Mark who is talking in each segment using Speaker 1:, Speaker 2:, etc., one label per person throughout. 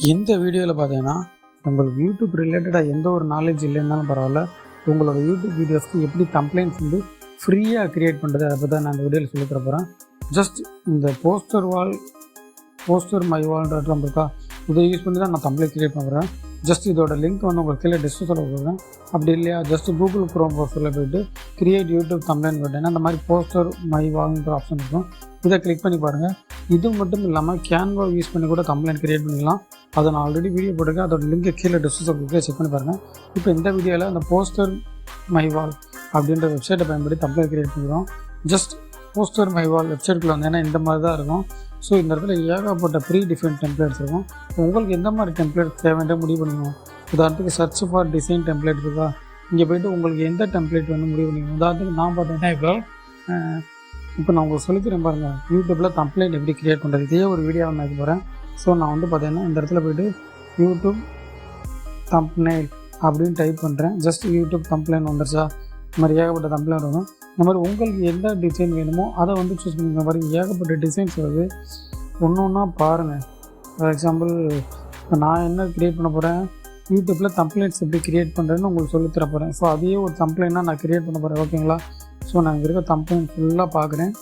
Speaker 1: இந்த வீடியோவில் பார்த்தீங்கன்னா உங்களுக்கு யூடியூப் ரிலேட்டடாக எந்த ஒரு நாலேஜ் இல்லைன்னாலும் பரவாயில்ல, உங்களோட யூடியூப் வீடியோஸ்க்கு எப்படி கம்ப்ளைண்ட்ஸ் வந்து ஃப்ரீயாக க்ரியேட் பண்ணுறது அதை பற்றி நான் இந்த வீடியோவில் சொல்லி தர போகிறேன். ஜஸ்ட் இந்த போஸ்டர் மை வால்ன்ற இருக்கா, இதை யூஸ் பண்ணி தான் நான் கம்ப்ளைண்ட் க்ரியேட் பண்ணுறேன். ஜஸ்ட் இதோட லிங்க் வந்து உங்களுக்கு கீழே டிஸ்கிரிப்ஷனில் கொடுக்குறேன். அப்படி இல்லையா ஜஸ்ட் கூகுள் க்ரோம் ப்ரௌசரில் போய்ட்டு கிரியேட் யூடியூப் கம்ப்ளைண்ட் போட்டேன்னா அந்த மாதிரி போஸ்டர் மை வால்ன்ற ஆப்ஷன் இருக்கும். இதை கிளிக் பண்ணி பாருங்கள். இது மட்டும் இல்லாமல் கேன்வா யூஸ் பண்ணி கூட கம்ப்ளைண்ட் க்ரியேட் பண்ணிக்கலாம். அதை நான் ஆல்ரெடி வீடியோ போட்டிருக்கேன், அதோட லிங்க் கீழே டிஸ்கிரிப்ஷனில் செக் பண்ணி பாருங்கள். இப்போ இந்த வீடியோவில் அந்த போஸ்டர் மை வால் அப்படின்ற வெப்சைட்டை பயன்படுத்தி கம்ப்ளைண்ட் க்ரியேட் பண்ணிக்கிறோம். ஜஸ்ட் போஸ்டர் மை வால் வெப்சைட்டுக்குள்ள வந்தேன்னா இந்த மாதிரி தான் இருக்கும். ஸோ இந்த இடத்துல ஏகப்பட்ட ப்ரீ டிஃபைன் டெம்ப்ளேட்ஸ் இருக்கும். உங்களுக்கு எந்த மாதிரி டெம்ப்ளேட் தேவைன்ற முடிவு பண்ணிக்கணும். உதாரணத்துக்கு சர்ச் ஃபார் டிசைன் டெம்ப்ளேட் இருக்கா, இங்கே போய்ட்டு உங்களுக்கு எந்த டெம்ப்ளேட் வேணும் முடிவு பண்ணிக்கணும். உதாரணத்துக்கு நான் பார்த்தீங்கன்னா இப்போ நான் உங்களுக்கு சொல்லிக்கிறேன் பாருங்கள், யூடியூப்பில் கம்ப்ளைண்ட் எப்படி க்ரியேட் பண்ணுறது, இதே ஒரு வீடியோவை நான் போகிறேன். ஸோ நான் வந்து பார்த்தீங்கன்னா இந்த இடத்துல போய்ட்டு யூடியூப் தம்ப்நெயில் அப்படின்னு டைப் பண்ணுறேன். ஜஸ்ட் யூடியூப் கம்ப்ளைண்ட் வந்துருச்சா, இந்த மாதிரி ஏகப்பட்ட கம்ப்ளைண்ட் வரும். இந்த மாதிரி உங்களுக்கு எந்த டிசைன் வேணுமோ அதை வந்து சூஸ் பண்ணிக்கிற மாதிரி ஏகப்பட்ட டிசைன்ஸ் வருது. ஒன்று ஒன்றா பாருங்கள். ஃபார் எக்ஸாம்பிள் இப்போ நான் என்ன க்ரியேட் பண்ண போகிறேன், யூடியூப்பில் கம்ப்ளைண்ட்ஸ் எப்படி க்ரியேட் பண்ணுறேன்னு உங்களுக்கு சொல்லித்தர போகிறேன். ஸோ அதையே ஒரு கம்ப்ளைண்ட்டாக நான் க்ரியேட் பண்ண போகிறேன், ஓகேங்களா. ஸோ நான் இங்கே இருக்க கம்ப்ளைண்ட் ஃபுல்லாக பார்க்குறேன்,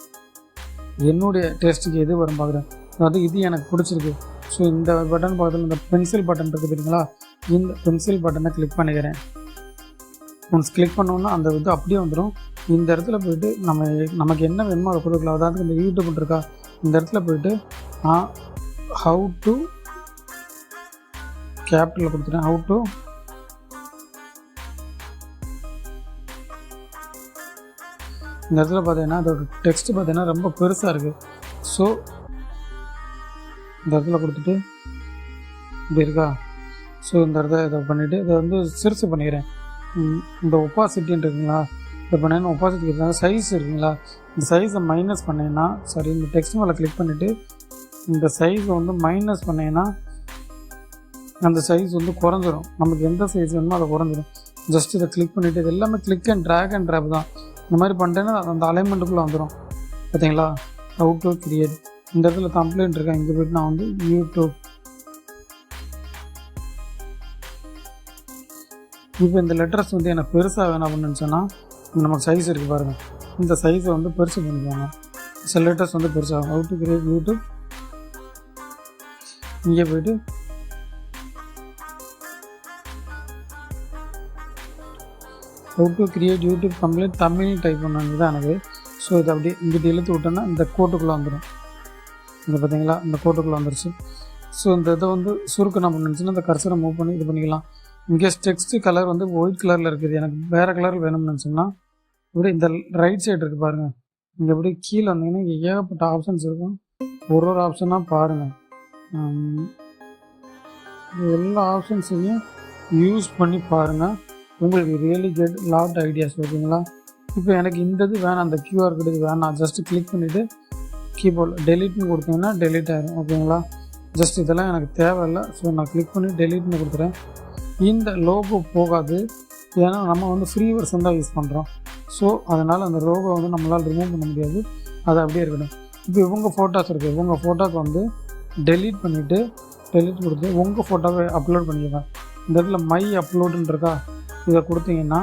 Speaker 1: என்னுடைய டேஸ்ட்டுக்கு எது வரும் பார்க்குறேன். அதாவது இது எனக்கு பிடிச்சிருக்கு. ஸோ இந்த பட்டன் பக்கத்தில் இந்த பென்சில் பட்டன் இருக்குது தெரியுங்களா, இந்த பென்சில் பட்டனை கிளிக் பண்ணிக்கிறேன். ஒன்ஸ் கிளிக் பண்ணோன்னா அந்த இது அப்படியே வந்துடும். இந்த இடத்துல போய்ட்டு நமக்கு என்ன வேணுமோ அதை கொடுக்கலாம். அதாவது இந்த யூடியூப் இருக்கா, இந்த இடத்துல போய்ட்டு நான் ஹவு டு கேபிட்டலில் கொடுத்துட்டேன். ஹவு டு இந்த இடத்துல பார்த்தீங்கன்னா அதோட டெக்ஸ்ட் பார்த்தீங்கன்னா ரொம்ப பெருசாக இருக்குது. ஸோ இந்த இடத்துல கொடுத்துட்டு இப்படி இருக்கா. ஸோ இந்த இடத்துல இதை பண்ணிவிட்டு இதை வந்து சிறுசு பண்ணிக்கிறேன். இந்த ஒப்பாசிட்டின்னு இருக்குங்களா, இதை பண்ணேன்னா ஒப்பாசிட்டி இருந்தாங்க. சைஸ் இருக்குங்களா, இந்த சைஸை மைனஸ் பண்ணேன்னா சாரி இந்த டெக்ஸ்ட் மேலே கிளிக் பண்ணிவிட்டு இந்த சைஸை வந்து மைனஸ் பண்ணேன்னா அந்த சைஸ் வந்து குறைஞ்சிரும். நமக்கு எந்த சைஸ் வேணுமோ அதை குறைஞ்சிரும். ஜஸ்ட் இதை கிளிக் பண்ணிவிட்டு இது எல்லாமே click and drag and drop தான். இந்த மாதிரி பண்ணிட்டேன்னா அந்த அலைன்மெண்ட்டுக்குள்ளே வந்துடும். பார்த்தீங்களா, ஹவு டு கிரியேட். இந்த இடத்துல கம்ப்ளைண்ட் இருக்கேன், இங்கே போய்ட்டு நான் வந்து யூடியூப். இப்போ இந்த லெட்டர்ஸ் வந்து எனக்கு பெருசாக வேணும் அப்படின்னு நினச்சோன்னா நமக்கு சைஸ் இருக்குது பாருங்கள், இந்த சைஸை வந்து பெருசு பண்ணிக்குவாங்க. சில லெட்டர்ஸ் வந்து பெருசாகும். ஹவு டு கிரியேட் யூடியூப், இங்கே போய்ட்டு how to create YouTube complaint Tamil type பண்ணது தான் எனக்கு. ஸோ இதை அப்படியே இங்கிட்ட இழுத்து விட்டோன்னா இந்த கோட்டுக்குள்ளே வந்துடும். இந்த பார்த்தீங்களா, இந்த கோட்டுக்குள்ளே வந்துருச்சு. ஸோ இந்த இதை வந்து சுருக்கணும் அப்படின்னு நினச்சின்னா இந்த கர்சரை மூவ் பண்ணி இது பண்ணிக்கலாம். இங்கே டெக்ஸ்ட் கலர் வந்து ஒயிட் கலரில் இருக்குது, எனக்கு வேறு கலரில் வேணும்னு நினச்சோம்னா இப்படி இந்த ரைட் சைடு இருக்குது பாருங்கள், இங்கே எப்படி கீழே வந்தீங்கன்னா இங்கே ஏகப்பட்ட ஆப்ஷன்ஸ் இருக்கும். ஒரு ஆப்ஷனாக பாருங்கள், எல்லா ஆப்ஷன்ஸையும் யூஸ் பண்ணி பாருங்கள். உங்களுக்கு ரியலி கெட் லாட் ஐடியாஸ், ஓகேங்களா. இப்போ எனக்கு இந்த இது வேணாம், அந்த கியூஆர் கோடு இது வேணாம். ஜஸ்ட்டு கிளிக் பண்ணிவிட்டு கீபோர்டில் டெலிட்னு கொடுத்தீங்கன்னா டெலிட் ஆகிடும், ஓகேங்களா. ஜஸ்ட் இதெல்லாம் எனக்கு தேவையில்லை. ஸோ நான் கிளிக் பண்ணி டெலிட்னு கொடுத்துறேன். இந்த லோகோ போகாது, ஏன்னா நம்ம வந்து ஃப்ரீ வெர்ஷன் தான் யூஸ் பண்ணுறோம். ஸோ அதனால் அந்த லோகோ வந்து நம்மளால் ரிமூவ் பண்ண முடியாது, அது அப்படியே இருக்கணும். இப்போ இவங்க ஃபோட்டோஸ் இருக்குது, இவங்க ஃபோட்டோக்கு வந்து டெலீட் பண்ணிவிட்டு டெலிட் கொடுத்து உங்கள் ஃபோட்டோவை அப்லோட் பண்ணிக்கோங்க. இந்த இடத்துல மை அப்லோடுன்னு இருக்கா, இதை கொடுத்தீங்கன்னா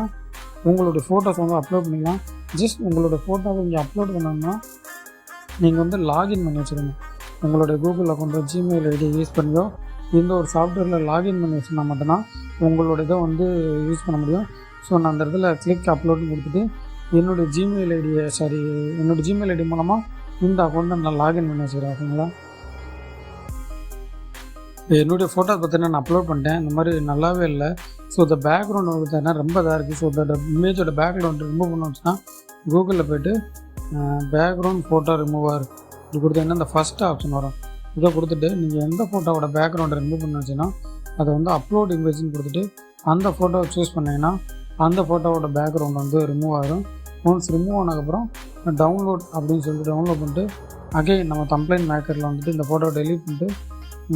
Speaker 1: உங்களுடைய ஃபோட்டோஸ் வந்து அப்லோட் பண்ணிக்கலாம். ஜஸ்ட் உங்களோட ஃபோட்டோவை இங்கே அப்லோட் பண்ணோம்னா நீங்கள் வந்து லாகின் பண்ணி வச்சுருங்க. உங்களுடைய கூகுள் அக்கௌண்ட்டோ ஜிமெயில் ஐடியை யூஸ் பண்ணியோ இந்த ஒரு சாஃப்ட்வேரில் லாகின் பண்ணி வச்சுருந்தா மட்டும்தான் உங்களோட இதை வந்து யூஸ் பண்ண முடியும். ஸோ நான் அந்த இடத்துல கிளிக் அப்லோட்னு கொடுத்துட்டு என்னோடய ஜிமெயில் ஐடி மூலமாக இந்த அக்கௌண்ட்டை நான் லாகின் பண்ணி வச்சுக்கிறேன், ஓகேங்களா. என்னுடைய ஃபோட்டோ பார்த்தீங்கன்னா நான் அப்லோட் பண்ணிட்டேன், இந்த மாதிரி நல்லாவே இல்லை. ஸோ இந்த பேக்ரவுண்ட் வந்து பார்த்தீங்கன்னா ரொம்ப இதாக இருக்குது. ஸோ இந்த இமேஜோட பேக்ரவுண்ட் ரிமூவ் பண்ணோம்னா கூகுளில் போய்ட்டு பேக்ரவுண்ட் ஃபோட்டோ ரிமூவர் இது கொடுத்தீங்கன்னா இந்த ஃபஸ்ட் ஆப்ஷன் வரும். இதை கொடுத்துட்டு நீங்கள் எந்த ஃபோட்டோவோட பேக்ரவுண்டை ரிமூவ் பண்ண வச்சுன்னா அதை வந்து அப்லோட் இமேஜ்னு கொடுத்துட்டு அந்த ஃபோட்டோவை சூஸ் பண்ணிங்கன்னா அந்த ஃபோட்டோவோட பேக்ரவுண்ட் வந்து ரிமூவ் ஆகிடும். ஒன்ஸ் ரிமூவ் ஆனதுக்கப்புறம் டவுன்லோட் அப்படின்னு சொல்லிட்டு டவுன்லோட் பண்ணிட்டு அகைன் நம்ம கம்ப்ளைண்ட் மேக்கரில் வந்துட்டு இந்த ஃபோட்டோவை டெலீட் பண்ணிட்டு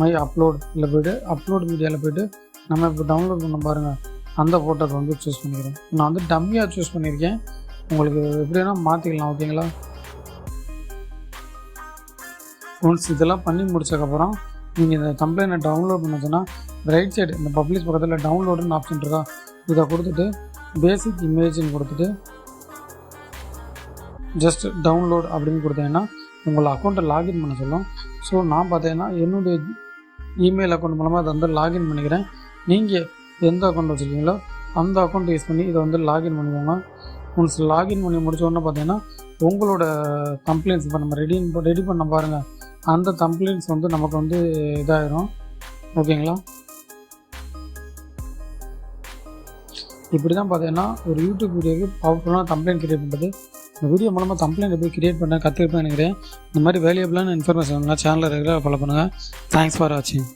Speaker 1: மை அப்லோடில் போய்ட்டு அப்லோட் மீடியாவில் போய்ட்டு நம்ம இப்போ டவுன்லோட் பண்ண பாருங்கள், அந்த ஃபோட்டோவை வந்து சூஸ் பண்ணிக்கிறேன். நான் வந்து டம்மியாக சூஸ் பண்ணியிருக்கேன், உங்களுக்கு எப்படின்னா மாற்றிக்கலாம், ஓகேங்களா. ஒன்ஸ் இதெல்லாம் பண்ணி முடிச்சதுக்கப்புறம் நீங்கள் இந்த தம்ப்ளைனை டவுன்லோட் பண்ணச்சுன்னா ரைட் சைடு இந்த பப்ளிஷ் பக்கத்தில் டவுன்லோடுன்னு ஆப்ஷன் இருக்கா, இதை கொடுத்துட்டு பேசிக் இமேஜ்னு கொடுத்துட்டு ஜஸ்ட் டவுன்லோட் அப்படின்னு கொடுத்தீங்கன்னா உங்களை அக்கௌண்ட்டை லாகின் பண்ண சொல்லும். ஸோ நான் பார்த்தீங்கன்னா என்னுடைய இமெயில் அக்கௌண்ட் மூலமாக அதை வந்து லாகின் பண்ணிக்கிறேன். நீங்கள் எந்த அக்கௌண்ட் வச்சுருக்கீங்களோ அந்த அக்கௌண்ட் யூஸ் பண்ணி இதை வந்து லாகின் பண்ணிக்கோங்க. ஒன்ஸ் லாகின் பண்ணி முடிச்சோடனே பார்த்தீங்கன்னா உங்களோட கம்ப்ளைண்ட்ஸ் இப்போ நம்ம ரெடி பண்ண பாருங்கள், அந்த கம்ப்ளைண்ட்ஸ் வந்து நமக்கு வந்து இதாகிடும். ஓகேங்களா? இப்படி தான் பார்த்தீங்கன்னா ஒரு யூடியூப் வீடியோக்கு பவர்ஃபுல்லான கம்ப்ளைண்ட் கிரியேட் பண்ணுறது. இந்த வீடியோ மூலமாக கம்ப்ளைண்ட் எப்படி கிரியேட் பண்ண கற்றுக்கிட்டேன்னு நினைக்கிறேன். இந்த மாதிரி வேல்யூபிளான இன்ஃபர்மேஷன் சேனலில் ரெகுலராக ஃபாலோ பண்ணுங்கள். தேங்க்ஸ் ஃபார் வாட்சிங்.